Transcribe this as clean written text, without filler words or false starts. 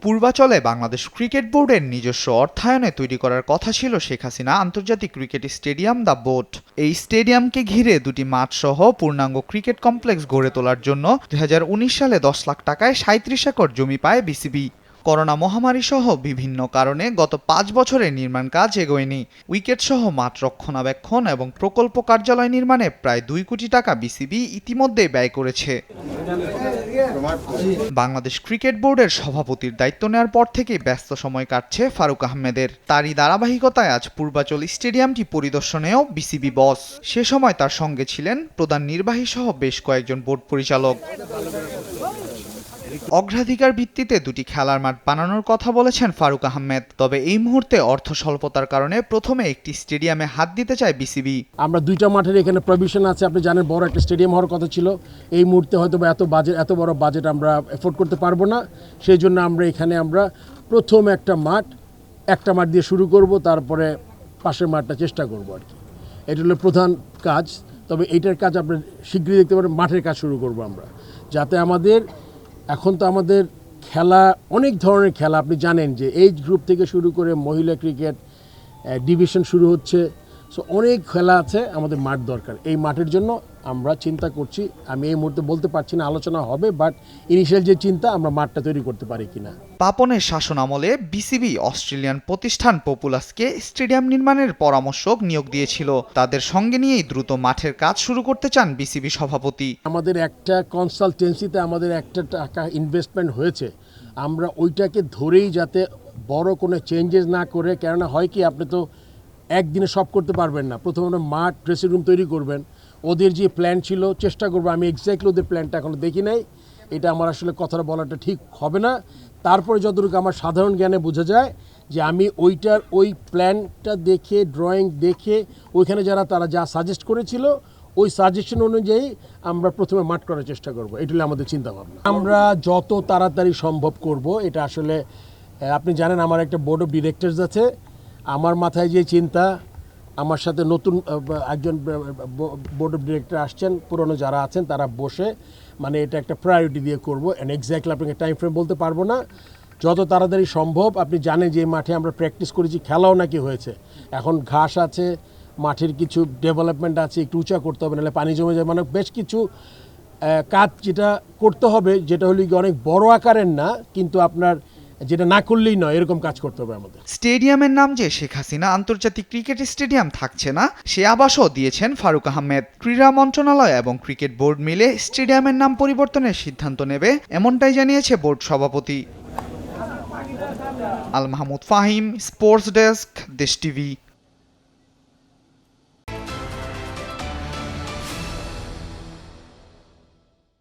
পূর্বাচলে Bangladesh cricket বোর্ডের নিজস্ব অর্থায়নে তৈরি করার কথা ছিল শেখ হাসিনা আন্তর্জাতিক ক্রিকেট স্টেডিয়াম দ্য বোট। এই স্টেডিয়ামকে ঘিরে দুটি মাঠ সহ পূর্ণাঙ্গ ক্রিকেট কমপ্লেক্স গড়ে তোলার জন্য 2019 সালে 10 লাখ টাকায় 37 একর জমি পায় বিসিবি। করোনা মহামারী সহ বিভিন্ন কারণে গত 5 বছরে নির্মাণ কাজ এগোয়নি। উইকেট সহ মাঠ রক্ষণাবেক্ষণ এবং প্রকল্প কার্যালয় নির্মাণে প্রায় 2 কোটি টাকা বিসিবি ইতিমধ্যে ব্যয় করেছে। বাংলাদেশ ক্রিকেট বোর্ডের সভাপতির দায়িত্ব নেওয়ার পর থেকেই ব্যস্ত সময় কাটছে ফারুক আহমেদের। তারই ধারাবাহিকতায় আজ পূর্বাচল স্টেডিয়ামটি পরিদর্শনেও বিসিবি বস। সে সময় তার সঙ্গে ছিলেন প্রধান নির্বাহী সহ বেশ কয়েকজন বোর্ড পরিচালক। অগ্রাধিকার ভিত্তিতে দুটি খেলার মাঠ বানানোর কথা বলেছেন ফারুক আহমেদ। তবে এই মুহূর্তে অর্থ স্বল্পতার কারণে প্রথমে একটি স্টেডিয়ামে হাত দিতে চায় বিসিবি। আমরা দুইটা মাঠের এখানে প্রভিশন আছে, আপনি জানেন বড় একটা স্টেডিয়াম হওয়ার কথা ছিল। এই মুহূর্তে হয়তো এত বড় বাজেট আমরা এফোর্ড করতে পারবো না। সেই জন্য আমরা প্রথম একটা মাঠ দিয়ে শুরু করব, তারপরে পাশের মাঠটা চেষ্টা করব আর কি। এটা হলো প্রধান কাজ। তবে এইটার কাজ আপনি শীঘ্রই দেখতে পারেন, মাঠের কাজ শুরু করব আমরা, যাতে এখন তো আমাদের খেলা অনেক ধরনের খেলা, আপনি জানেন যে এজ গ্রুপ থেকে শুরু করে মহিলা ক্রিকেট ডিভিশন শুরু হচ্ছে। সো অনেক খেলা আছে, আমাদের মাঠ দরকার। এই মাঠের জন্য আমরা চিন্তা করছি। আমি এই মুহূর্তে বলতে পারছি না, আলোচনা হবে, বাট ইনিশিয়াল যে চিন্তা, আমরা মাঠটা তৈরি করতে পারি কিনা। পাপনের শাসন আমলে বিসিবি অস্ট্রেলিয়ান প্রতিষ্ঠান পপুলাসকে স্টেডিয়াম নির্মাণের পরামর্শক নিয়োগ দিয়েছিল। তাদের সঙ্গে নিয়েই দ্রুত মাঠের কাজ শুরু করতে চান বিসিবি সভাপতি। আমাদের একটা কনসালটেন্সিতে আমাদের একটা টাকা ইনভেস্টমেন্ট হয়েছে, আমরা ওইটাকে ধরেই যাতে বড় কোনো চেঞ্জেস না করে, কেননা হয় কি আপনি তো একদিনে সব করতে পারবেন না। প্রথমে মাঠ ড্রেসিং রুম তৈরি করবেন। ওদের যে প্ল্যান ছিল, চেষ্টা করবো, আমি এক্স্যাক্টলি ওদের প্ল্যানটা এখনো দেখি নাই, এটা আমার আসলে কথাটা বলাটা ঠিক হবে না। তারপরে যতটুকু আমার সাধারণ জ্ঞানে বোঝা যায় যে আমি ওই প্ল্যানটা দেখে, ড্রয়িং দেখে, ওইখানে তারা যা সাজেস্ট করেছিল, ওই সাজেশন অনুযায়ী আমরা প্রথমে মাঠ করার চেষ্টা করব। এটা হলো আমাদের চিন্তাভাবনা। আমরা যত তাড়াতাড়ি সম্ভব করব। এটা আসলে আপনি জানেন আমার একটা বোর্ড অফ ডিরেক্টরস আছে। আমার মাথায় যে চিন্তা, আমার সাথে নতুন একজন বোর্ড অফ ডিরেক্টর আসছেন, পুরনো যারা আছেন তারা বসে এটা একটা প্রায়োরিটি দিয়ে করবো। অ্যান্ড এক্স্যাক্টলি আপনাকে টাইম ফ্রেম বলতে পারবো না। যত তাড়াতাড়ি সম্ভব। আপনি জানেন যে মাঠে আমরা প্র্যাকটিস করেছি, খেলাও নাকি হয়েছে। এখন ঘাস আছে, মাঠের কিছু ডেভেলপমেন্ট আছে, একটু উঁচা করতে হবে, নাহলে পানি জমে যায়। বেশ কিছু কাজ যেটা করতে হবে, যেটা হলো অনেক বড় আকারের না, কিন্তু আপনার যেটা না করলেই নয়, এরকম কাজ করতে হবে আমাদের। স্টেডিয়ামের নাম যে শেখ হাসিনা আন্তর্জাতিক ক্রিকেট স্টেডিয়াম থাকছে না, সে আভাসও দিয়েছেন ফারুক আহমেদ। ক্রীড়া মন্ত্রণালয় এবং ক্রিকেট বোর্ড মিলে স্টেডিয়ামের নাম পরিবর্তনের সিদ্ধান্ত নেবে, এমনটাই জানিয়েছে বোর্ড সভাপতি। আল মাহমুদ ফাহিম, স্পোর্টস ডেস্ক, দেশ টিভি।